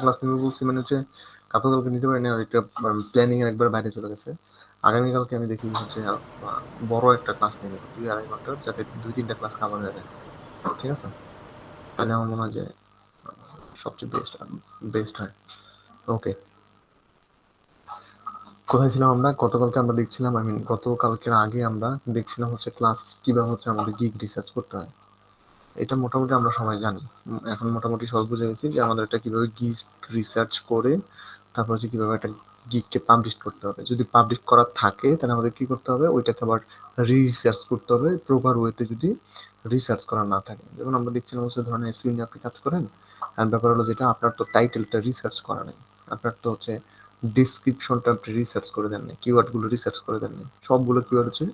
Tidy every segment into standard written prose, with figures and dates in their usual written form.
Class নিবে বলছি মানে হচ্ছে গতকালকে নিতে পারি না, এটা প্ল্যানিং এর একবার বাইরে চলে গেছে। আগামীকালকে আমি দেখি হচ্ছে বড় একটা ক্লাস নিয়ে নেবো 2-2.5 ঘন্টার, যাতে 2-3টা ক্লাস কাভার হয়ে যায়। ঠিক আছে, তাহলে আমার মনে হয় যে সবচেয়ে বেস্ট হয়। ওকে, কোথায় ছিলাম আমরা? গতকালকে আমরা দেখছিলাম, আই মিন গতকালকের আগে আমরা দেখছিলাম হচ্ছে ক্লাস কিভাবে হচ্ছে আমাদের গিগ রিসার্চ করতে হয়। এটা মোটামুটি আমরা সবাই জানি। এখন মোটামুটি সব বুঝে গেছি যে আমাদের এটা কিভাবে গিগ রিসার্চ করে তারপর হচ্ছে কিভাবে একটা গিগকে পাবলিশ করতে হবে। যদি পাবলিশ করা থাকে তাহলে আমাদের কি করতে হবে, ওইটাকে আবার রিসার্চ করতে হবে প্রপার ওয়েতে। যদি রিসার্চ করা না থাকে, যেমন আমরা দেখছিলাম হচ্ছে ধরেন এসইও নিয়ে আপনি কাজ করেন, আর ব্যাপার হলো যেটা আপনার তো টাইটেলটা রিসার্চ করা নেই, আপনার তো হচ্ছে ডিসক্রিপশনটা আপনি রিসার্চ করে দেন নাই, কিওয়ার্ড গুলো রিসার্চ করে দেন নাই, সবগুলো কিওয়ার্ড হচ্ছে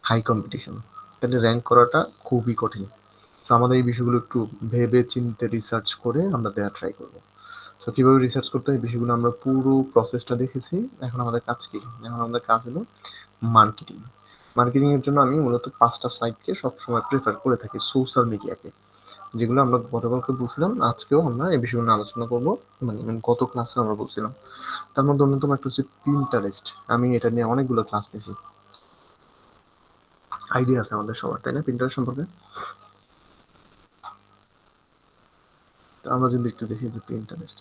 হাই কম্পিটিশন, তাহলে র্যাঙ্ক করাটা খুবই কঠিন। সো আমাদের এই বিষয়গুলো একটু ভেবে চিন্তে রিসার্চ করে আমরা দেওয়ার ট্রাই করবো। সো কিভাবে রিসার্চ করতে হয় এই বিষয়গুলো আমরা পুরো প্রসেসটা দেখেছি। এখন আমাদের কাজ কি? এখন আমাদের কাজ হলো মার্কেটিং। মার্কেটিং এর জন্য আমি মূলত 5টা সাইটকে সবসময় প্রেফার করে থাকি, সোশ্যাল মিডিয়াকে, যেগুলো আমরা গতকালকে বলছিলাম, আজকেও আমরা এই বিষয়গুলো নিয়ে আলোচনা করবো। মানে গত ক্লাসে আমরা বলছিলাম, তার মধ্যে অন্যতম একটা হচ্ছে পিন্টারেস্ট। আমি এটা নিয়ে অনেকগুলো ক্লাস নিয়েছি। আইডিয়া আছে আমাদের সবার, তাই না, পিন্টারেস্ট সম্পর্কে? তো আমরা যদি একটু দেখি যে পিন্টারেস্ট,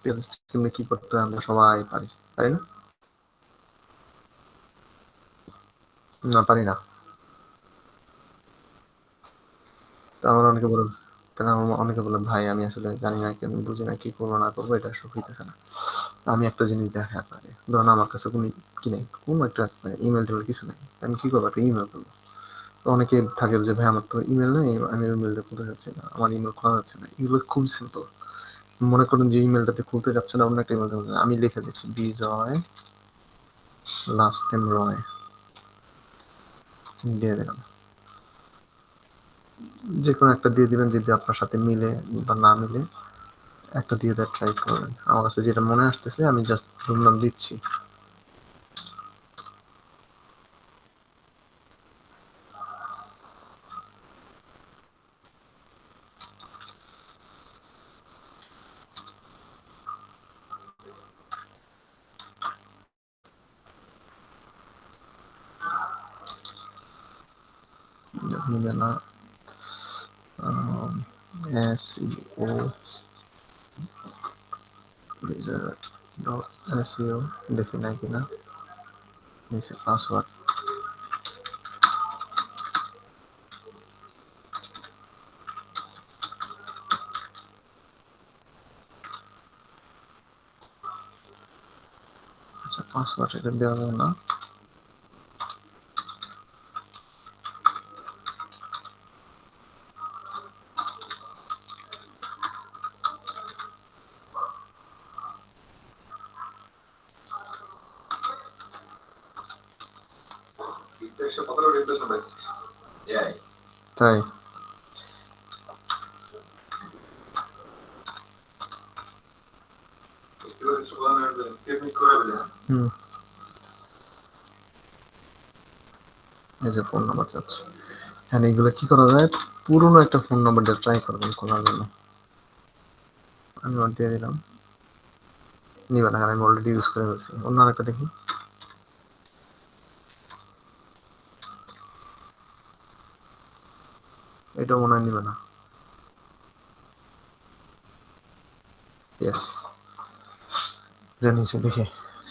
পিন্টারেস্ট কেমনে কি করতে হয় আমরা সবাই পারি, তাই না? না, পারি না। তো আমার অনেকে বলে, তারা আমার অনেকে বলে ভাই আমি আসলে জানি না, কেন বুঝি না, কি করবো না করবো, এটা সব হইতেছে না। আমি একটা জিনিস দেখাই আপনাকে, ধরুন আমার কাছে কোনো কি নেই, কোনো একটা ইমেল টেমেল কিছু নেই, আমি কি করবো, একটা ইমেল করবো। তো অনেকে থাকে যে ভাই আমার তো ইমেল নেই, আমি ইমেল দিয়ে খুলতে যাচ্ছি না, আমার ইমেল খোলা যাচ্ছে না। এগুলো খুব সিম্পল। মনে করুন যে ইমেলটাতে খুলতে যাচ্ছে না, অন্য একটা ইমেল, আমি লিখে দিচ্ছি বিজয় লাস্ট নেম রয়, দিয়ে দিলাম। যে কোনো একটা দিয়ে দিবেন, যদি আপনার সাথে মিলে বা না মিলে একটা দিয়ে দেওয়ার ট্রাই করবেন। আমার কাছে যেটা মনে আসতেছে আমি জাস্ট নাম দিচ্ছি। নিবে না, এসইও এসইও, দেখি নাই কিনা, নিচে পাসওয়ার্ড। আচ্ছা, পাসওয়ার্ড এটা দেওয়া যাবে না। তাই? হুম, এই যে ফোন নাম্বার চাচ্ছে। হ্যাঁ, এগুলো কি করা যায়, পুরোনো একটা ফোন নাম্বার দিয়ে ট্রাই করবেন খোলার জন্য। আমি ওর দিয়ে দিলাম, নিবে না, কারণ আমি অলরেডি ইউজ করে ফেলছি। অন্য আরেকটা দেখি, এটাও মনে হয় নিবে না। ইয়েস, এটা নিচে দেখে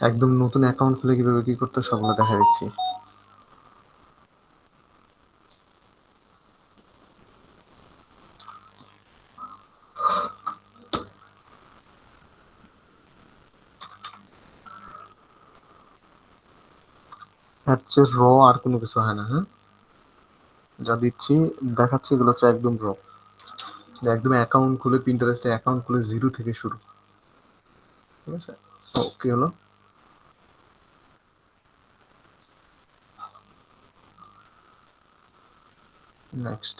একদম নতুন অ্যাকাউন্ট খুলে কিভাবে কি করতে হয় সবগুলো দেখা দিচ্ছি। এর চেয়ে র আর কোনো কিছু হয় না। হ্যাঁ, যা দিচ্ছি দেখাচ্ছি এগুলো হচ্ছে একদম র, একদম অ্যাকাউন্ট খুলে, পিন্টারেস্টে অ্যাকাউন্ট খুলে জিরো থেকে শুরু। ঠিক আছে, ও কি হলো, নেক্সট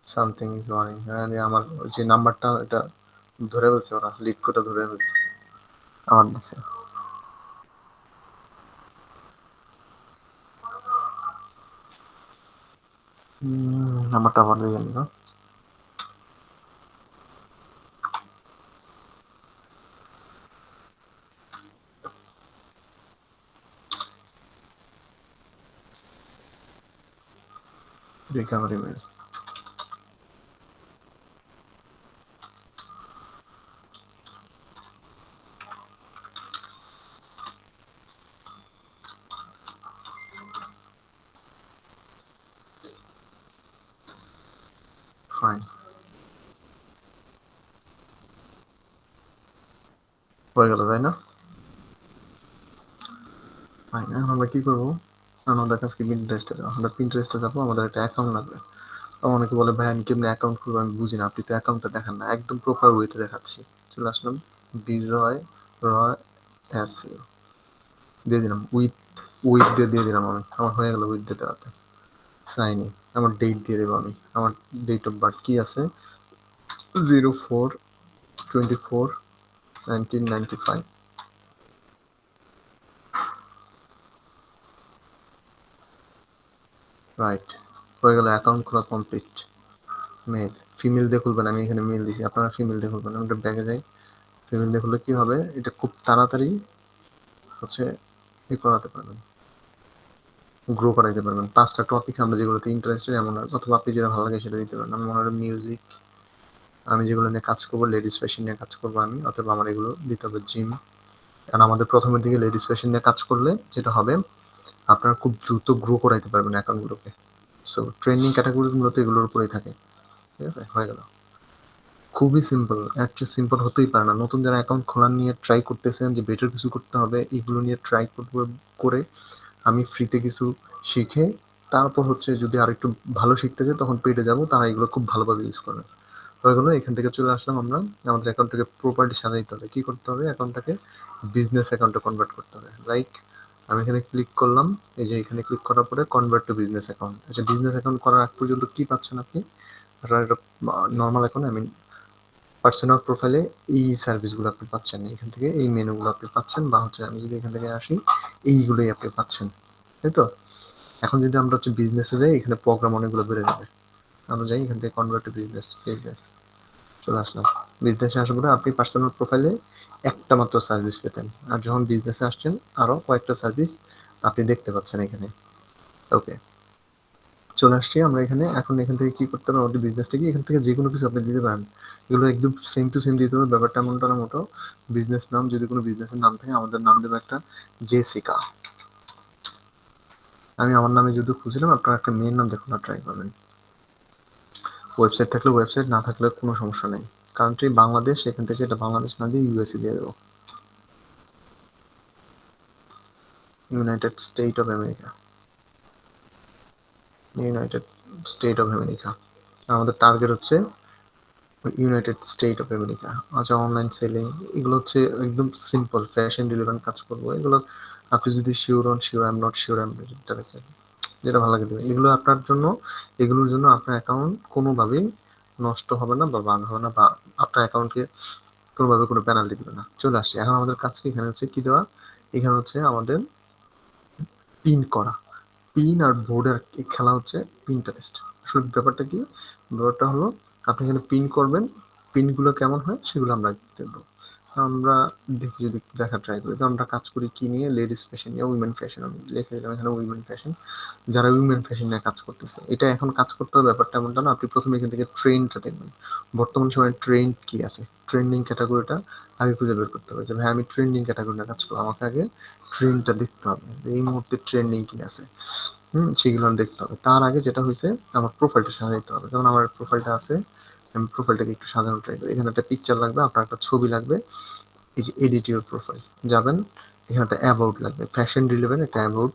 সামথিং ইজ রানিং। হ্যাঁ, আমার ওই যে নাম্বারটা এটা ধরে ফেলছে, ওরা লিড কোডটা ধরে ফেলছে আমার কাছে। নাম্বারটা আবার দিয়ে গেল। Recovery mail. ফাইন, হয়ে গেল তাই না? ফাইন, এখন আমরা কি করবো, আমাদের কাছে পিন্টারেস্টে যাবো, আমরা পিন্টারেস্টে যাবো, আমাদের একটা অ্যাকাউন্ট লাগবে। অনেকে বলে ভাই আমি কেমনি অ্যাকাউন্ট খুলবো, আমি বুঝি না, আপনি তো অ্যাকাউন্টটা দেখান না, একদম প্রপার ওয়েতে দেখাচ্ছি। চলে আসলাম, বিজয় রয় এস দিয়ে দিলাম, উইথ দিয়ে দিলাম, আমি আমার হয়ে গেল উইথ দিয়ে দেওয়াতে। সাইন ইন, আমার ডেট দিয়ে দেবো আমি, আমার ডেট অফ বার্থ কি আছে, 04/24/1995। রাইট, হয়ে গেল, অ্যাকাউন্ট খোলা কমপ্লিট। মেল, ফিমেল দিয়ে খুলবেন, আমি এখানে মেল দিছি, আপনারা ফিমেল দিয়ে খুলবেন। আমরা ব্যাগে যাই, ফিমেল দিয়ে খুললে কি হবে, এটা খুব তাড়াতাড়ি হচ্ছে ই করাতে পারবেন, গ্রো করাইতে পারবেন। 5টা টপিক আমরা যেগুলোতে ইন্টারেস্টেড এমন, অথবা আপনি যেটা ভালো লাগে সেটা দিতে পারেন। আমি মনে হয় মিউজিক, আমি যেগুলো নিয়ে কাজ করবো, লেডিস ফ্যাশন নিয়ে কাজ করবো আমি, অথবা আমার এগুলো দিতে হবে জিম। কারণ আমাদের প্রথমের দিকে লেডিস ফ্যাশন নিয়ে কাজ করলে যেটা হবে, আপনারা খুব দ্রুত গ্রো করাইতে পারবেন অ্যাকাউন্টগুলোকে। সো ট্রেন্ডিং ক্যাটাগরি মূলত এগুলোর উপরেই থাকে। ঠিক আছে, হয়ে গেল, খুবই সিম্পল, এর চেয়ে সিম্পল হতেই পারে না। নতুন যারা অ্যাকাউন্ট খোলা নিয়ে ট্রাই করতেছেন যে বেটার কিছু করতে হবে, এগুলো নিয়ে ট্রাই করে আমি ফ্রিতে কিছু শিখে তারপর হচ্ছে যদি আরেকটু ভালো শিখতে চাই তখন পেডে যাব, তারা এগুলো খুব ভালোভাবে ইউজ করবে। হয়ে গেল, এখান থেকে চলে আসলাম আমরা, আমাদের অ্যাকাউন্টটাকে প্রপারলি সাজাইতে হবে। কি করতে হবে, অ্যাকাউন্টটাকে বিজনেস অ্যাকাউন্টে কনভার্ট করতে হবে। লাইক আমি এখানে ক্লিক করলাম, এই যে এখানে ক্লিক করার পরে কনভার্ট টু বিজনেস অ্যাকাউন্ট। আচ্ছা, বিজনেস অ্যাকাউন্ট করার আগ পর্যন্ত কি পাচ্ছেন আপনি, নর্মাল অ্যাকাউন্ট, আমি পার্সোনাল প্রোফাইলে এই সার্ভিসগুলো আপনি পাচ্ছেন, এখান থেকে এই মেনুগুলো আপনি পাচ্ছেন, বা হচ্ছে আমি যদি এখান থেকে আসি, এইগুলোই আপনি পাচ্ছেন, তাই তো? এখন যদি আমরা হচ্ছে বিজনেসে যাই, এখানে প্রোগ্রাম অনেকগুলো বেড়ে যাবে। আমরা যাই এখান থেকে কনভার্ট টু বিজনেস, চলে আসলাম। বিজনেসে আসার পরে আপনি পার্সোনাল প্রোফাইলে একটা মাত্র সার্ভিস পেতেন, আর যখন বিজনেসে আসছেন আরো কয়েকটা সার্ভিস আপনি দেখতে পাচ্ছেন এখানে। ওকে, চলে আসছি আমরা এখানে। এখন এখান থেকে কি করতে হবে, আমাদের বিজনেসটা কি, এখান থেকে যে কোনো কিছু আপনি দিতে পারেন, এগুলো একদম সেম টু সেম দিতে হবে, ব্যাপারটা এমনটা না মোটো। বিজনেস নাম, যদি কোনো বিজনেসের নাম থাকে, আমাদের নাম দেবো একটা জেসিকা। আমি আমার নামে যদি খুঁজছিলাম, আপনারা একটা মেয়ের নাম দেখুন, ট্রাই করবেন। ওয়েবসাইট থাকলে ওয়েবসাইট, না থাকলে কোনো সমস্যা নেই। কান্ট্রি বাংলাদেশ, এখান থেকে এটা বাংলাদেশ না দিয়ে ইউএসএ দিয়ে দেবো, United State of America, United State of America. আমাদের টার্গেট হচ্ছে ইউনাইটেড স্টেট অফ আমেরিকা। আচ্ছা, অনলাইন সেলিং, এগুলো হচ্ছে একদম সিম্পল ফ্যাশন রিলেভেন্ট কাজ করবো। এগুলো আপনি যদি শিওর হন, sure, I am not sure, I am interested, যেটা ভালো লাগে দেবেন। এগুলো আপনার জন্য, এগুলোর জন্য আপনার অ্যাকাউন্ট কোনোভাবেই নষ্ট হবে না বা বান হবে না, বা আপনার অ্যাকাউন্টকে কোনোভাবে কোনো পেনাল্টি দিবে না। চলে আসছে, এখন আমাদের কাজ কি, এখানে হচ্ছে কি দেওয়া, এখানে হচ্ছে আমাদের পিন করা, পিন আর বোর্ডের খেলা হচ্ছে পিন্টারেস্ট। আসলে ব্যাপারটা কি, ব্যাপারটা হলো আপনি এখানে পিন করবেন, পিনগুলো কেমন হয় সেগুলো আমরা দেখবো। আমরা দেখি, যদি দেখা ট্রাই করি, তো আমরা কাজ করি কি নিয়ে, লেডিস ফ্যাশন নিয়ে, উইমেন ফ্যাশন। আমি লিখে দিলাম এখানে উইমেন ফ্যাশন, যারা উইমেন ফ্যাশন নিয়ে কাজ করতেছে। এটা এখন কাজ করতে হবে, ব্যাপারটা এমনটা না। আপনি প্রথমে এখান থেকে ট্রেন্ডটা দেখবেন, বর্তমান সময়ে ট্রেন্ড কি আছে, ট্রেন্ডিং ক্যাটাগরিটা আগে খুঁজে বের করতে হবে, যে ভাই আমি ট্রেন্ডিং ক্যাটাগরি নিয়ে কাজ করবো, আমাকে আগে ট্রেন্ডটা দেখতে হবে, এই মুহূর্তে ট্রেন্ডিং কি আছে, সেগুলো দেখতে হবে। তার আগে যেটা হয়েছে, আমার প্রোফাইলটা সাজাইতে হবে। যেমন আমার প্রোফাইলটা আছে, আমি প্রোফাইলটাকে একটু সাজানো ট্রাই করি। এখানে একটা পিকচার লাগবে, আপনার একটা ছবি লাগবে, এই যে এডিট ইউর প্রোফাইল যাবেন, এখানে একটা অ্যাবাউট লাগবে, ফ্যাশন রিলেভেন্ট একটা অ্যাবাউট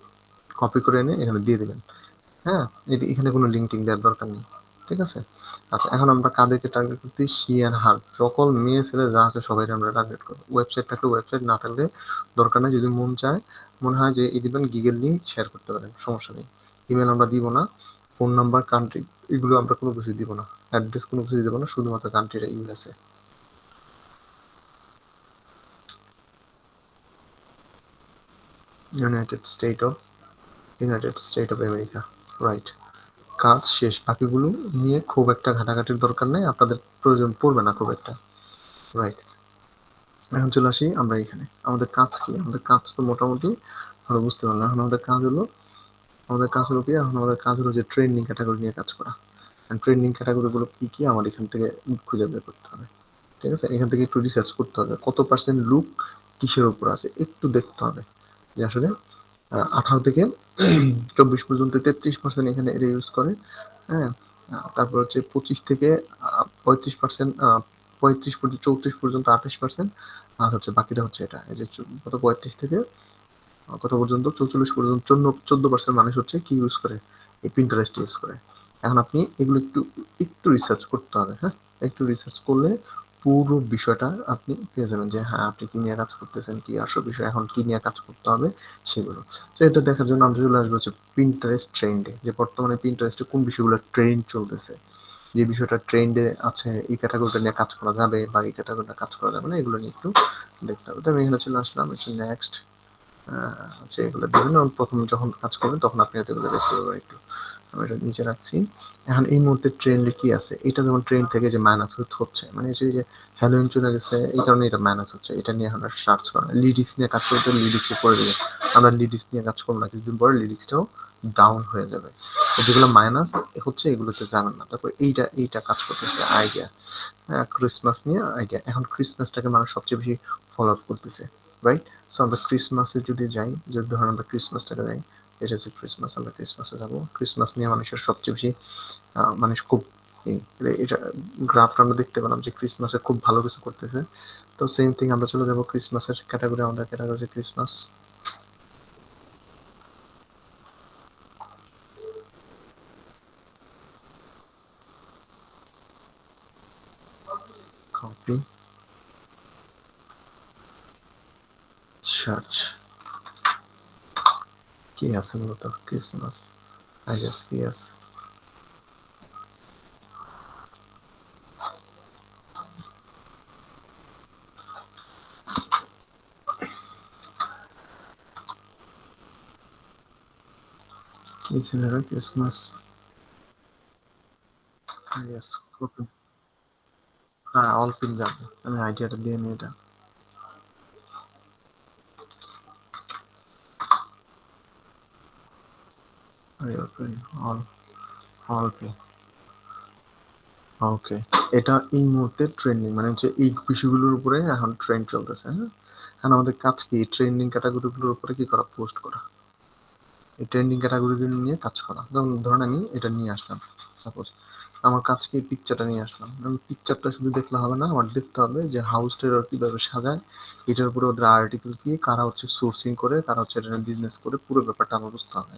কপি করে এনে এখানে দিয়ে দেবেন। হ্যাঁ, এখানে কোনো লিঙ্ক টিঙ্ক দেওয়ার দরকার নেই, ঠিক আছে? আচ্ছা, এখন আমরা কাদেরকে টার্গেট করতে, শি এন্ড হার, সকল মেয়ে ছেলে যা আছে সবাই আমরা টার্গেট করবো। ওয়েবসাইট থাকলে ওয়েবসাইট, না থাকলে দরকার নেই, যদি মন চায়, মনে হয় যে এই দিবেন, গিগেল লিঙ্ক শেয়ার করতে পারেন, সমস্যা নেই। ইমেল আমরা দিব না, ফোন নাম্বার, কান্ট্রি, এগুলো আমরা কোনো কিছু দিব না, অ্যাড্রেস কোনো কিছু দিব না, শুধুমাত্র কান্ট্রিটা USA, United State of, United State of America. Right, কাজ শেষ, বাকিগুলো নিয়ে খুব একটা ঘাটাঘাটির দরকার নেই, আপনাদের প্রয়োজন পড়বে না খুব একটা। রাইট, এখন চলে আসি আমরা এখানে, আমাদের কাজ কি, আমাদের কাজ তো মোটামুটি আমরা বুঝতে পারলাম। এখন আমাদের কাজ হলো আমাদের কাজ হলো কি, এখন আমাদের কাজ হলো যে ট্রেন্ডিং ক্যাটাগরি নিয়ে কাজ করা। ট্রেন্ডিং ক্যাটাগরি গুলো কি কি আমার এখান থেকে খুঁজে বের করতে হবে। ঠিক আছে, এখান থেকে একটু রিসার্চ করতে হবে কত পার্সেন্ট লুক কিসের উপর আছে, একটু দেখতে হবে যে আসলে 18 থেকে 24 পর্যন্ত 33% এখানে এটা ইউজ করে। হ্যাঁ, তারপর হচ্ছে 25 থেকে 35%, 35 পর্যন্ত 34 পর্যন্ত 28%, আর হচ্ছে বাকিটা হচ্ছে এটা এই যে কত 35 থেকে কত পর্যন্ত 44 পর্যন্ত 14% মানুষ হচ্ছে কি ইউজ করে, এই পিন্টারেস্ট ইউজ করে। এখন আপনি এগুলো একটু একটু রিসার্চ করতে হবে। হ্যাঁ, একটু রিসার্চ করলে পুরো বিষয়টা আপনি পেয়ে যাবেন যে হ্যাঁ আপনি কি নিয়ে কাজ করতেছেন, কি আসল বিষয়, এখন কি নিয়ে কাজ করতে হবে সেগুলো। তো এটা দেখার জন্য আমরা চলে আসবো হচ্ছে পিন্টারেস্ট ট্রেন্ডে, যে বর্তমানে পিন্টারেস্টে কোন বিষয়গুলো ট্রেন্ড চলতেছে, যে বিষয়টা ট্রেন্ডে আছে এই ক্যাটাগরিটা নিয়ে কাজ করা যাবে বা এই ক্যাটাগরিটা কাজ করা যাবে না, এগুলো নিয়ে একটু দেখতে হবে। তো আমি এখানে চলে আসলাম, নেক্সট হচ্ছে এগুলো দেবেন। প্রথম যখন কাজ করবেন তখন আপনি এগুলো দেখতে পাবেন। একটু আমি এটা নিচে রাখছি। এখন এই মুহূর্তে ট্রেন্ডে কি আছে, এটা যেমন ট্রেন্ড থেকে যে মাইনাস হচ্ছে, মানে যে হ্যালোইন চলে গেছে এই কারণে এটা মাইনাস হচ্ছে, এটা নিয়ে আমরা সার্চ করা। লিরিক্স নিয়ে কাজ করতে লিরিক্সে পড়ে যাবে, আমরা লিরিক্স নিয়ে কাজ করবো না, কিছুদিন পরে লিরিক্সটাও ডাউন হয়ে যাবে। যেগুলো মাইনাস হচ্ছে এগুলোতে যাবেন না। তারপর এইটা কাজ করতেছে আইডিয়া, ক্রিসমাস নিয়ে আইডিয়া। এখন ক্রিসমাসটাকে মানুষ সবচেয়ে বেশি ফলো আপ করতেছে, রাইট? সো আমরা ক্রিসমাসে যদি যাই, যদি ধরুন আমরা ক্রিসমাসটাকে যাই, এটা হচ্ছে ক্রিসমাস, আমরা ক্রিসমাসে যাবো। ক্রিসমাস নিয়ে মানুষের সবচেয়ে বেশি মানুষ খুব এটা গ্রাফটা আমরা দেখতে পেলাম যে ক্রিসমাসে খুব ভালো কিছু করতেছে। তো সেম থিং আমরা চলে যাবো ক্রিসমাসের ক্যাটাগরি, আমাদের ক্যাটাগরি হচ্ছে ক্রিসমাস। কপি, সার্চ, কি আছে মূলত ক্রিসমাস, আই গেস কি আছে। কি ছিল ক্রিসমাস, আই গেস কপি। হ্যাঁ, অল পিন যাবে, আমি আইডিয়াটা দিয়ে নিই এটা। অল অল পিন, ওকে। এটা এই মুহূর্তে ট্রেন্ডিং, মানে হচ্ছে এই বিষয়গুলোর উপরে এখন ট্রেন্ড চলতেছে। হ্যাঁ, এখন আমাদের কাজ কি ট্রেন্ডিং ক্যাটাগরিগুলোর উপরে কি করা, পোস্ট করা, এই ট্রেন্ডিং ক্যাটাগরিগুলো নিয়ে কাজ করা। যেমন ধরুন আমি এটা নিয়ে আসলাম, সাপোজ আমার কাজকে পিকচারটা নিয়ে আসলাম। আমি পিকচারটা শুধু দেখলে হবে না, আমার দেখতে হবে যে হাউসটা ওরা কিভাবে সাজায়, এটার উপরে ওদের আর্টিকেল কি, কারা হচ্ছে সোর্সিং করে, কারা হচ্ছে এটা বিজনেস করে, পুরো ব্যাপারটা আমার বুঝতে হবে।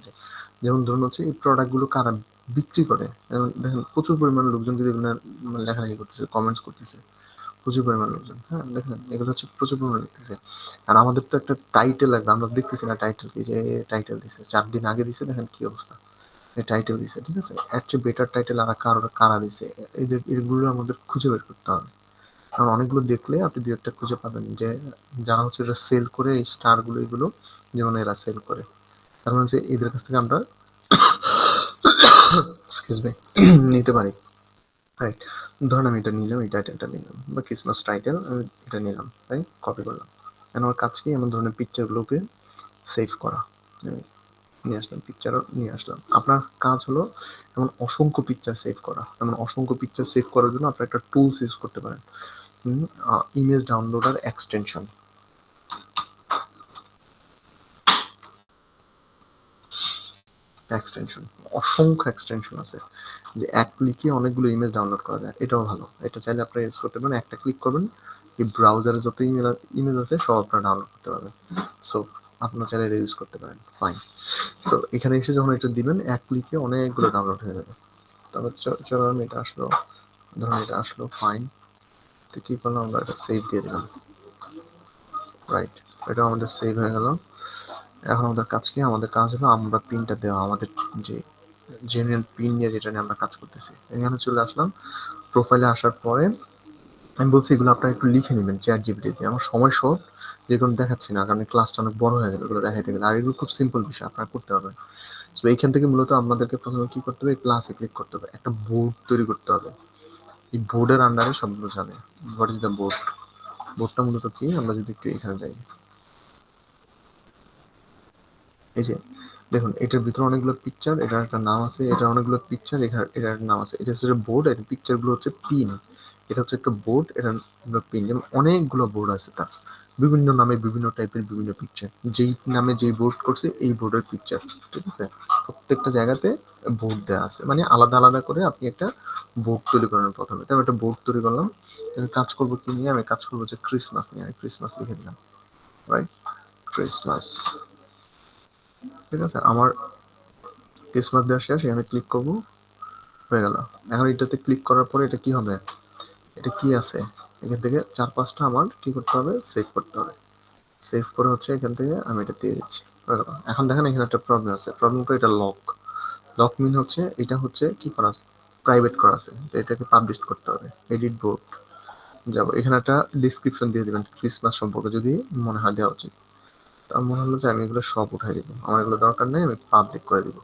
যেমন ধরুন হচ্ছে এই প্রোডাক্টগুলো কারা বিক্রি করে, যেমন দেখেন প্রচুর পরিমাণ লোকজন কিন্তু এগুলো লেখালেখি করতেছে, কমেন্টস করতেছে, প্রচুর পরিমাণ লোকজন। হ্যাঁ, দেখেন এগুলো হচ্ছে প্রচুর পরিমাণ দেখতেছে। আর আমাদের তো একটা টাইটেল লাগবে, আমরা দেখতেছি না টাইটেল কি, যে টাইটেল দিছে 4 দিন আগে দিছে, দেখেন কি অবস্থা, এই টাইটেল দিছে। ঠিক আছে, এর চেয়ে বেটার টাইটেল আর কারা দিছে, এগুলো আমাদের খুঁজে বের করতে হবে। কারণ অনেকগুলো দেখলে আপনি দু একটা খুঁজে পাবেন যে যারা হচ্ছে এটা সেল করে, এই স্টার গুলো এগুলো যেমন এরা সেল করে, তার মানে হচ্ছে এদের কাছ থেকে আমরা এক্সকিউজ মি নিতে পারি। রাইট, ধরুন আমি এটা নিলাম, এই টাইটেলটা নিলাম বা ক্রিসমাস টাইটেল, আমি এটা নিলাম, তাই কপি করলাম। এখন আমার কাজ কি, এমন ধরনের পিকচারগুলোকে সেভ করা। নিয়ে আসলাম, পিকচারও নিয়ে আসলাম। আপনার কাজ হলো এমন অসংখ্য পিকচার সেভ করা। এমন অসংখ্য পিকচার সেভ করার জন্য আপনি একটা টুলস ইউজ করতে পারেন, ইমেজ ডাউনলোডার এক্সটেনশন। এক্সটেনশন, অসংখ্য এক্সটেনশন আছে, যে এক ক্লিকে অনেকগুলো ইমেজ ডাউনলোড করা যায়, এটাও ভালো। এটা চাইলে আপনি ইউজ করতে পারেন, একটা ক্লিক করবেন, এই ব্রাউজারে যত ইমেজ আছে সব আপনারা ডাউনলোড করতে পারবেন। সো আপনার চাইলে এটা ইউজ করতে পারেন, ফাইন। সো এখানে এসে যখন এটা দিবেন, এক ক্লিকে অনেকগুলো ডাউনলোড হয়ে যাবে। তবে চলো আমি এটা আসলো, ধরুন এটা আসলো, ফাইন। তো কি করলাম, আমরা এটা সেভ দিয়ে দিলাম, রাইট, এটা আমাদের সেভ হয়ে গেল। এখন আমাদের কাজ কি, আমাদের কাজ হলো আমরা পিনটা দেওয়া, আমাদের যে জেনারেল পিন নিয়ে যেটা নিয়ে আমরা কাজ করতেছি। এখানে চলে আসলাম, প্রোফাইলে আসার পরে আমি বলছি এগুলো আপনারা একটু লিখে নেবেন চ্যাট জিপিটি দিয়ে। আমার সময় শর্ট, যে কোনো দেখাচ্ছি না, কারণ ক্লাসটা অনেক বড় হয়ে যাবে এগুলো দেখাইতে গেলে। আর এগুলো খুব সিম্পল বিষয়, আপনারা করতে পারবেন। তো এইখান থেকে মূলত আমাদেরকে প্রথমে কি করতে হবে, ক্লাসে ক্লিক করতে হবে, একটা বোর্ড তৈরি করতে হবে। এই বোর্ডের আন্ডারে সবগুলো যাবে। হোয়াট ইজ দ্য বোর্ড, বোর্ডটা মূলত কি, আমরা যদি একটু এখানে যাই, এই যে দেখুন এটার ভিতরে অনেকগুলো পিকচার, এটার একটা নাম আছে, এটা অনেকগুলো পিকচার, এটার নাম আছে। এটা হচ্ছে বোর্ড, এর পিকচার গুলো হচ্ছে পিন। এটা হচ্ছে একটা বোর্ড, এটা পিন। যেমন অনেকগুলো বোর্ড আছে তার, বিভিন্ন নামে বিভিন্ন টাইপের বিভিন্ন পিকচার। যেই নামে যেই বোর্ড করছে এই বোর্ডের পিকচার, ঠিক আছে? প্রত্যেকটা জায়গাতে বোর্ড দেওয়া আছে, মানে আলাদা আলাদা করে আপনি একটা বোর্ড তৈরি করেন প্রথমে। তো আমি একটা বোর্ড তৈরি করলাম। আমি কাজ করবো কি নিয়ে? আমি কাজ করবো হচ্ছে ক্রিসমাস নিয়ে। আমি ক্রিসমাস লিখে দিলাম, রাইট? ক্রিসমাস, ঠিক আছে। আমার ক্রিসমাস দেওয়া শেষ, এখানে ক্লিক করব, হয়ে গেল। এখন এটাতে ক্লিক করার পরে এটা কি হবে? এটা কি আছে এখান থেকে 4-5টা আমার কি করতে হবে? সেভ করতে হবে। সেভ করে হচ্ছে এখান থেকে আমি এটা দিয়ে দিচ্ছি, হয়ে গেল। এখন দেখেন এখানে একটা প্রবলেম আছে। প্রবলেমটা এটা লক। লক মিন হচ্ছে এটা হচ্ছে কি করা আছে? প্রাইভেট করা আছে। তো এটাকে পাবলিশ করতে হবে। এডিট বোর্ড যাব, এখানে একটা ডিসক্রিপশন দিয়ে দিবেন ক্রিসমাস সম্পর্কে, যদি মনে হয় দেওয়া উচিত। আমার মনে হলো যে আমি এগুলো সব উঠাই দিব, আমার এগুলো দরকার নেই, আমি পাবলিক করে দিব।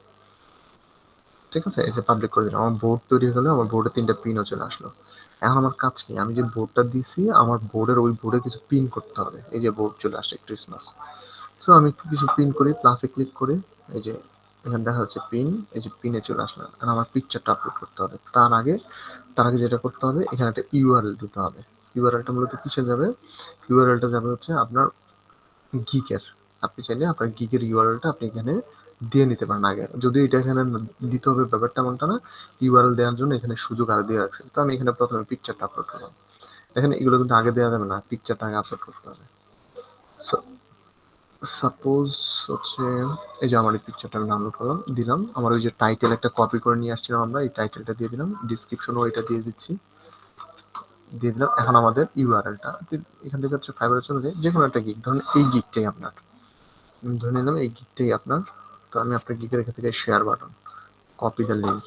ঠিক আছে, এই যে পাবলিক করে দিলাম। আমার বোর্ড তৈরি হয়ে গেল, আমার বোর্ডে 3টা পিনও চলে আসলো। এখন আমার কাজ কি? আমি যে বোর্ডটা দিছি, আমার বোর্ডের ওই বোর্ডে কিছু পিন করতে হবে। এই যে বোর্ড চলে আসছে ক্রিসমাস। সো আমি কিছু পিন করি, প্লাসে ক্লিক করি, এই যে এখানে দেখা যাচ্ছে পিন, এই যে পিনে চলে আসলো। আর আমার পিকচারটা আপলোড করতে হবে। তার আগে যেটা করতে হবে, এখানে একটা ইউআরএল দিতে হবে। ইউআরএলটা মূলত কিসে যাবে? ইউআরএলটা যাবে হচ্ছে আপনার গিকের। আপনি চাইলে আপনার গিকের ইউআরএলটা আপনি এখানে দিয়ে নিতে পারেন আগে, যদিও এটা এখানে দিতে হবে ব্যাপারটা এমনটা না। ইউআরএল দেওয়ার জন্য এখানে সুযোগ আরো দিয়ে রাখছে। তো আমি এখানে প্রথমে পিকচারটা আপলোড করলাম। এখানে এগুলো কিন্তু আগে দেওয়া যাবে না, পিকচারটা আগে আপলোড করতে হবে। সাপোজ হচ্ছে এই যে আমার এই পিকচারটা আমি ডাউনলোড করলাম, দিলাম। আমার ওই যে টাইটেল একটা কপি করে নিয়ে আসছিলাম আমরা, এই টাইটেলটা দিয়ে দিলাম, ডিসক্রিপশনও এটা দিয়ে দিচ্ছি, দিয়ে দিলাম। এখন আমাদের ইউআরএলটা এখান থেকে হচ্ছে ফাইবারে চলে যায়, যে কোনো একটা গিগ, ধরুন এই গিগটাই আপনার, ধরে নিলাম এই গিগটাই আপনার। তো আমি আপনার গিগের এখান থেকে share button, copy the link,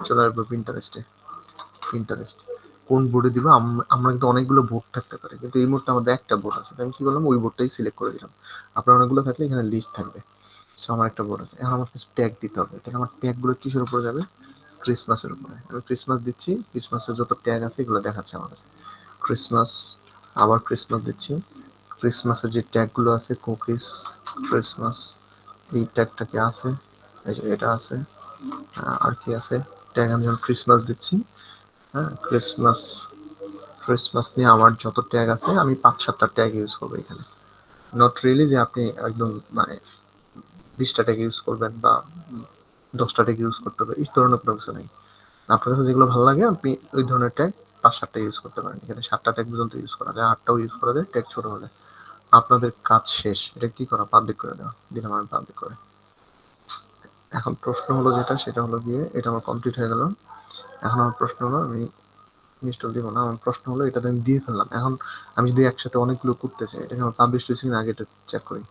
চলে আসবো পিন্টারেস্টে। পিন্টারেস্ট কোন বোর্ডে দিব? আমরা কিন্তু অনেকগুলো বোর্ড থাকতে পারে, কিন্তু এই মুহূর্তে আমাদের একটা বোর্ড আছে। আমি কি করলাম? ওই বোর্ডটাই সিলেক্ট করে দিলাম। আপনার অনেকগুলো থাকলে এখানে লিস্ট থাকবে। সো আমার একটা বোর্ড আছে। এখন আমার কিছু ট্যাগ দিতে হবে। তাহলে আমার ট্যাগ গুলো কিসের উপরে যাবে? ক্রিসমাসের উপরে। আমি ক্রিসমাস দিচ্ছি, ক্রিসমাসের যত ট্যাগ আছে এগুলো দেখাচ্ছে আমার কাছে। ক্রিসমাস, আবার ক্রিসমাস দিচ্ছি। ক্রিসমাসের যে ট্যাগ গুলো আছে, কুকিজ, ক্রিসমাস, এই ট্যাগটা কি আছে? এই যে এটা আছে। আর কি আছে ট্যাগ? আমি যখন ক্রিসমাস দিচ্ছি, হ্যাঁ, ক্রিসমাস, ক্রিসমাস নিয়ে আমার যত ট্যাগ আছে আমি 5-7টা ট্যাগ ইউজ করবো এখানে। নট রিয়েলি যে আপনি একদম মানে 20টা ট্যাগ ইউজ করবেন বা 10টা ট্যাগ ইউজ করতে হবে, এই ধরনের কোনো কিছু নেই। আপনার কাছে যেগুলো ভালো লাগে আপনি ওই ধরনের ট্যাগ 5-7টা ইউজ করতে পারেন। এখানে 7টা ট্যাগ পর্যন্ত ইউজ করা যায়, 8টাও ইউজ করা যায় ট্যাগ ছোট হলে। আপনাদের কাজ শেষ। এটা কি করা? পাবলিক করে দেওয়া। দিলাম আমি পাবলিক করে। এখন প্রশ্ন হলো যেটা, সেটা হলো গিয়ে এটা আমার কমপ্লিট হয়ে গেল। এখন আমার প্রশ্ন হলো, আমি ইনস্টল দিব না। আমার প্রশ্ন হলো এটাতে আমি দিয়ে ফেললাম। এখন আমি যদি একসাথে অনেকগুলো করতে চাই, এটাকে আমার পাবলিশ হয়েছে কিনা আগে এটা চেক করি।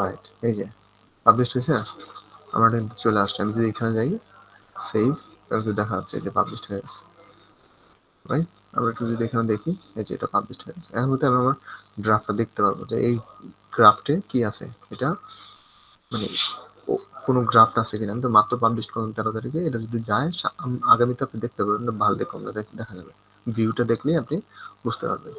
রাইট, এই যে পাবলিশ হয়েছে, আমার এটা কিন্তু চলে আসছে। আমি যদি এখানে যাই সেভ, তাহলে দেখা যাচ্ছে যে পাবলিশ হয়ে গেছে, রাইট? আমরা একটু যদি এখানে দেখি, এই যে এটা পাবলিশ হয়ে গেছে। এখন হতে আমি আমার ড্রাফটটা দেখতে পারবো যে এই গ্রাফটে কি আছে। এটা মানে কোনো গ্রাফট আছে কিনা। আমি তো মাত্র পাবলিশ করলাম 13 তারিখে। এটা যদি যায় আগামীতে আপনি দেখতে পারবেন, ভালো দেখুন দেখা যাবে। ভিউটা দেখলেই আপনি বুঝতে পারবেন।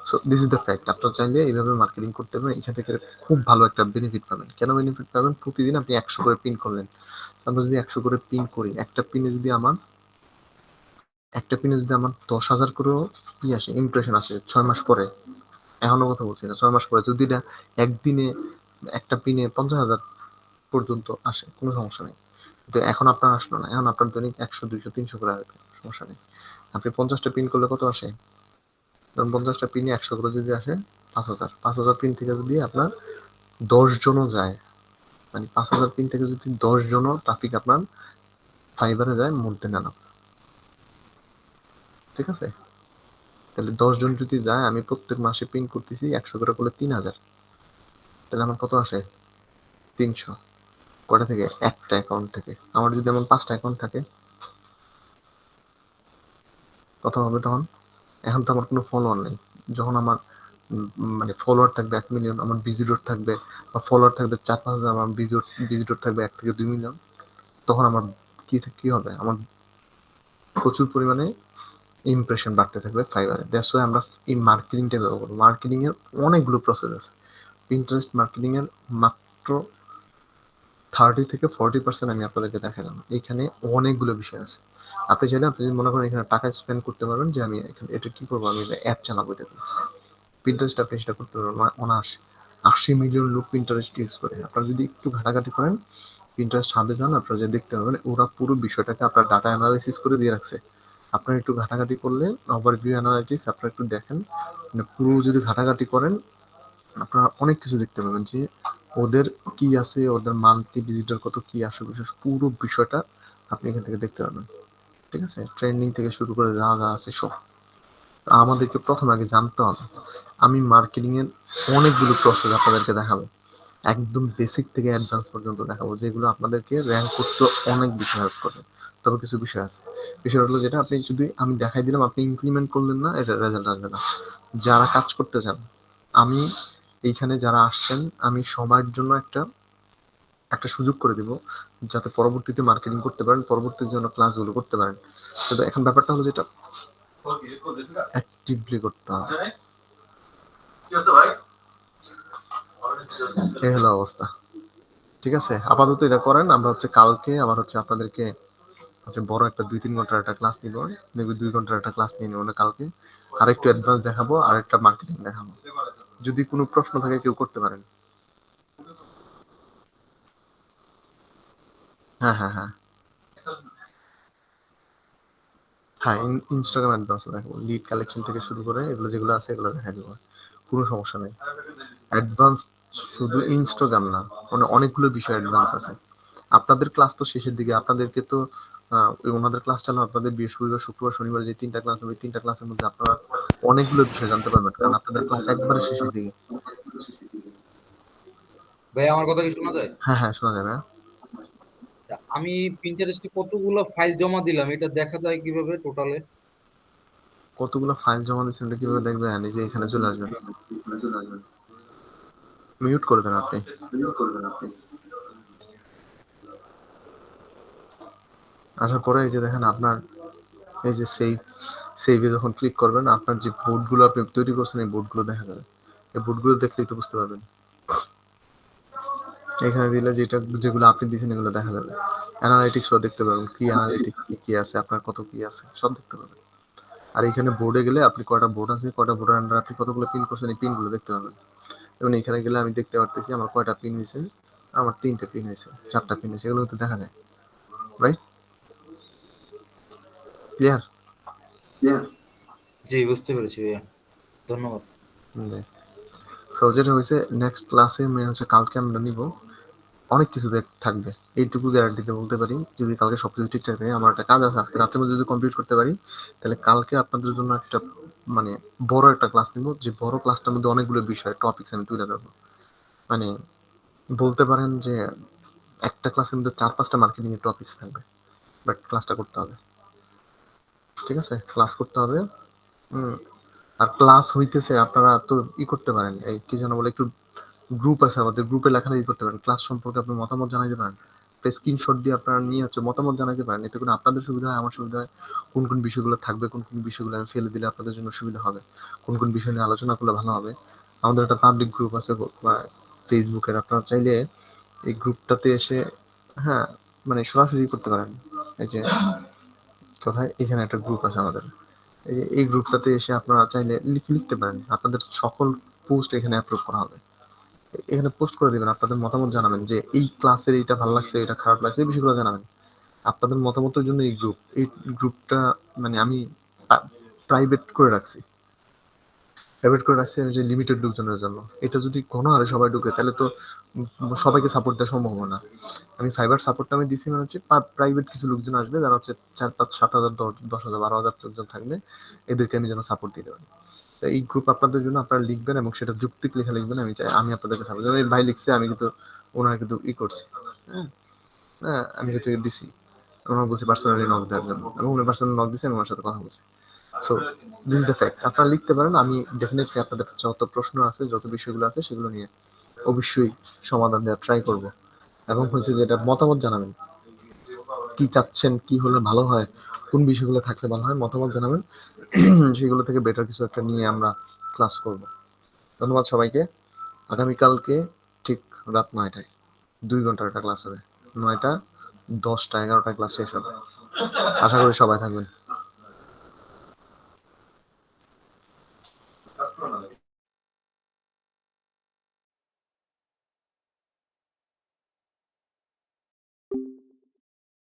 So this is the fact. আপনারা চাইলে এইভাবে মার্কেটিং করতে পারেন, এখান থেকে খুব ভালো একটা বেনিফিট পাবেন। কেন বেনিফিট পাবেন? প্রতিদিন আপনি 100 করে পিন করলেন। আমরা যদি 100 করে পিন করি, একটা পিনে যদি আমার 10,000 করেও কি আসে, ইমপ্রেশন আসে 6 মাস পরে, এখনো কথা বলছি না, 6 মাস পরে যদি এটা একদিনে একটা পিনে 50,000 পর্যন্ত আসে, কোনো সমস্যা নেই। কিন্তু এখন আপনার আসলো না, এখন আপনার দৈনিক 100, 200, 300 করে আসবে, সমস্যা নেই। আপনি 50টা পিন করলে কত আসে? ধরুন 50টা পিনে 100 করে যদি আসে, 5,000। 5,000 পিন থেকে যদি আপনার 10 জনও যায়, মানে 5,000 পিন থেকে যদি 10 জনও ট্রাফিক আপনার ফাইবারে যায়, মধ্যে নানা, ঠিক আছে? তাহলে 10 জন যদি যায়, আমি প্রত্যেক মাসে পিন করতেছি 100 করে করলে 3,000। তাহলে আমার কত আসে? 300। কয়টা থেকে? একটা অ্যাকাউন্ট থেকে। আমার যদি এমন 5টা অ্যাকাউন্ট থাকে, কত হবে তখন? এখন তো আমার কোনো ফলোয়ার নেই। যখন আমার মানে ফলোয়ার থাকবে 1 মিলিয়ন, আমার ভিজিটর থাকবে, বা ফলোয়ার থাকবে 4-5 হাজার, আমার ভিজিটর থাকবে 1 থেকে 2 মিলিয়ন, তখন আমার কি কি হবে? আমার প্রচুর পরিমাণে ইমপ্রেশন বাড়তে থাকবে ফাইবারে। দ্যাটস ওয়াই আমরা এই মার্কেটিংটা ব্যবহার করবো। মার্কেটিং এর অনেকগুলো প্রসেস আছে। পিন্টারেস্ট মার্কেটিং এর মাত্র 30 থেকে 40% আমি আপনাদেরকে দেখালাম। এখানে অনেকগুলো বিষয় আছে। আপনি চাইলে আপনি যদি মনে করেন এখানে টাকা স্পেন্ড করতে পারবেন যে আমি এখানে এটা কি করবো, আমি অ্যাড চালাবো এটাতে, পিন্টারেস্ট আপনি সেটা করতে পারবেন অনায়াসে। 80 মিলিয়ন লোক পিন্টারেস্ট ইউজ করে। আপনারা যদি একটু ঘাটাঘাটি করেন, পিন্টারেস্ট হাবে যান, আপনারা যে দেখতে পাবেন ওরা পুরো বিষয়টাকে আপনার ডাটা অ্যানালাইসিস করে দিয়ে রাখছে। আপনারা একটু ঘাটাঘাটি করলে, ওভারভিউ অ্যানালাইটিক্স আপনারা একটু দেখেন, মানে পুরো যদি ঘাটাঘাটি করেন আপনারা অনেক কিছু দেখতে পাবেন যে ওদের কি আছে, ওদের মান্থলি ভিজিটর কত, কি আসে বিশেষ পুরো বিষয়টা আপনি এখান থেকে দেখতে পাবেন। ঠিক আছে, ট্রেন্ডিং থেকে শুরু করে যা যা আছে সব আমাদেরকে প্রথম আগে জানতে হবে। আমি মার্কেটিং এর অনেকগুলো প্রসেস আপনাদেরকে দেখাবো, একদম বেসিক থেকে অ্যাডভান্স পর্যন্ত দেখাবো, যেগুলো আপনাদেরকে র্যাঙ্ক করতে অনেক বেশি হেল্প করবে। তবে কিছু বিষয় আছে, বিষয় হলো যেটা আপনি যদি আমি দেখাই দিলাম আপনি ইমপ্লিমেন্ট করলেন না, এটা রেজাল্ট আসবে না। যারা কাজ করতে চান, আমি এইখানে যারা আসছেন, আমি সময়ের জন্য একটা একটা সুযোগ করে দিব যাতে পরবর্তীতে মার্কেটিং করতে পারেন, পরবর্তীতে জন্য ক্লাসগুলো করতে পারেন। কিন্তু এখন ব্যাপারটা হলো যেটা অ্যাক্টিভলি করতে হবে। এই হলো অবস্থা। ঠিক আছে, আপাতত এটা করেন। আমরা হচ্ছে কালকে আবার হচ্ছে আপনাদেরকে হচ্ছে বড় একটা 2-3 ঘন্টার একটা ক্লাস নিব, দেখবি 2 ঘন্টার একটা ক্লাস নিয়ে নেবো না কালকে। আর একটু অ্যাডভান্স দেখাবো, আর একটা মার্কেটিং দেখাবো। যদি কোনো প্রশ্ন থাকে কেউ করতে পারেন। হ্যাঁ হ্যাঁ হ্যাঁ হ্যাঁ, ইনস্টাগ্রাম অ্যাডভান্স দেখাবো, লিড কালেকশন থেকে শুরু করে এগুলো যেগুলো আছে এগুলো দেখা দেবো, কোনো সমস্যা নেই। অ্যাডভান্স শুধু ইনস্টাগ্রাম না, মানে অনেকগুলো বিষয় অ্যাডভান্স আছে। আপনাদের ক্লাস তো শেষের দিকে, আপনাদেরকে তো ওনাদের ক্লাস চালানো আপনাদের বৃহস্পতিবার শুক্রবার শনিবার যে 3টা ক্লাস হবে, 3টা ক্লাসের মধ্যে আপনারা অনেকগুলো বিষয় জানতে পারবেন, কারণ আপনাদের ক্লাস একবারে শেষের দিকে। ভাই আমার কথা কি শোনা যায়? হ্যাঁ হ্যাঁ, শোনা যাবে। আচ্ছা, আমি পিন্টারেস্টে কতগুলো ফাইল জমা দিলাম এটা দেখা যায় কিভাবে টোটালে? কতগুলো ফাইল জমা দিচ্ছেন এটা কিভাবে দেখবেন? এই যে এখানে চলে আসবেন, মিউট করে দেন আপনি। আসার পরে এই যে দেখেন আপনার এই যে সেভে যখন ক্লিক করবেন, আপনার যে বোর্ডগুলো আপনি তৈরি করছেন এই বোর্ডগুলো দেখা যাবে। এই বোর্ডগুলো দেখলেই তো বুঝতে পারবেন। এখানে দিলে যেটা যেগুলো আপনি দিয়েছেন এগুলো দেখা যাবে। অ্যানালিটিক্সও দেখতে পাবেন, কি অ্যানালিটিক্স কি কি আছে, আপনার কত কি আছে সব দেখতে পাবেন। আর এখানে বোর্ডে গেলে আপনি কয়টা বোর্ড আছে, কয়টা বোর্ডের আন্ডার আপনি কতগুলো পিন করছেন এই পিনগুলো দেখতে পাবেন। এবং এখানে গেলে আমি দেখতে পারতেছি আমার কয়টা পিন হয়েছে। আমার 3টে পিন হয়েছে, 4টা পিন হয়েছে, এগুলো কিন্তু দেখা যায়। রাইট? ক্লিয়ার? জি, বুঝতে পেরেছি ভাইয়া, ধন্যবাদ। তো যেটা হয়েছে, নেক্সট ক্লাসে হচ্ছে কালকে আমরা নিব, অনেক কিছু থাকবে। এইটুকু গ্যারান্টিতে বলতে পারি, যদি কালকে সবকিছু ঠিকঠাক থাকে, আমার একটা কাজ আছে আজকে রাতের মধ্যে যদি কমপ্লিট করতে পারি, তাহলে কালকে আপনাদের জন্য একটা মানে বড় একটা ক্লাস নিব, যে বড় ক্লাসটার মধ্যে অনেকগুলো বিষয় টপিকস আমি তুলে ধরবো। মানে বলতে পারেন যে একটা ক্লাসের মধ্যে 4-5টা মার্কেটিং এর টপিকস থাকবে, বাট ক্লাসটা করতে হবে। ঠিক আছে, ক্লাস করতে হবে। হুম। আর ক্লাস হইতেছে, আপনারা তো করতে পারেন, এই কি যেন বলে, একটু গ্রুপ আছে আমাদের, গ্রুপে লেখালেখি করতে পারেন, ক্লাস সম্পর্কে আপনি মতামত জানাইতে পারেন, একটা স্ক্রিনশট দিয়ে আপনারা নিয়ে হচ্ছে মতামত জানাইতে পারেন। এতে করে আপনাদের সুবিধা হয়, আমার সুবিধা হয়। কোন কোন বিষয়গুলো থাকবে, কোন কোন বিষয়গুলো আমি ফেলে দিলে আপনাদের জন্য সুবিধা হবে, কোন কোন বিষয় নিয়ে আলোচনা করলে ভালো হবে। আমাদের একটা পাবলিক গ্রুপ আছে ফেসবুকের, আপনারা চাইলে এই গ্রুপটাতে এসে, হ্যাঁ, মানে সরাসরি করতে পারেন। এই যে কোথায়, এখানে একটা গ্রুপ আছে আমাদের, এই গ্রুপটাতে এসে আপনারা চাইলে লিখতে পারেন, আপনাদের সকল পোস্ট এখানে আপলোড করা হবে। এখানে পোস্ট করে দিবেন, আপনাদের মতামত জানাবেন যে এই ক্লাসের এইটা ভালো লাগছে, এটা খারাপ লাগছে, এই বিষয়গুলো জানাবেন। আপনাদের মতামতের জন্য এই গ্রুপটা মানে আমি প্রাইভেট করে রাখছি, যে লিমিটেড লোকজনের জন্য। এটা যদি কোনো হারে সবাই ঢুকে তাহলে তো সবাইকে সাপোর্ট দেওয়া সম্ভব হবে না। আমি ফাইবার সাপোর্টটা আমি দিছি, মানে হচ্ছে প্রাইভেট কিছু লোকজন আসবে যারা হচ্ছে 4, 5, 7 হাজার, 10 হাজার, 12 হাজার লোকজন থাকবে, এদেরকে আমি যেন সাপোর্ট দিতে পারি। তো এই গ্রুপ আপনাদের জন্য, আপনারা লিখবেন এবং সেটা যৌক্তিক লেখা লিখবেন। আমি চাই আমি আপনাদেরকে সাপোর্ট, যেমন এই ভাই লিখছে, আমি কিন্তু ওনার কিন্তু করছি। হ্যাঁ, হ্যাঁ, আমি কিন্তু দিছি, ওনার বলছি পার্সোনালি নক দেওয়ার জন্য, এবং উনি পার্সোনালি নক দিছে, আমি ওনার সাথে কথা বলছি। So this is the fact, আপনারা লিখতে পারেন। আমি ডেফিনেটলি আপনাদের যত প্রশ্ন আছে, যত বিষয়গুলো আছে, সেগুলো নিয়ে অবশ্যই সমাধান দেওয়ার ট্রাই করব। এবং হচ্ছে যে এটা মতামত জানাবেন। কি চাচ্ছেন, কি হলে ভালো হয়, কোন বিষয়গুলো থাকলে ভালো হয় মতামত জানাবেন। সেগুলো থেকে বেটার কিছু একটা নিয়ে আমরা ক্লাস করব। ধন্যবাদ সবাইকে। আগামীকালকে ঠিক রাত 9টায় 2 ঘন্টার একটা ক্লাস হবে। 9টা, 10টা, 11টায় ক্লাস শেষ হবে। আশা করি সবাই থাকবেন।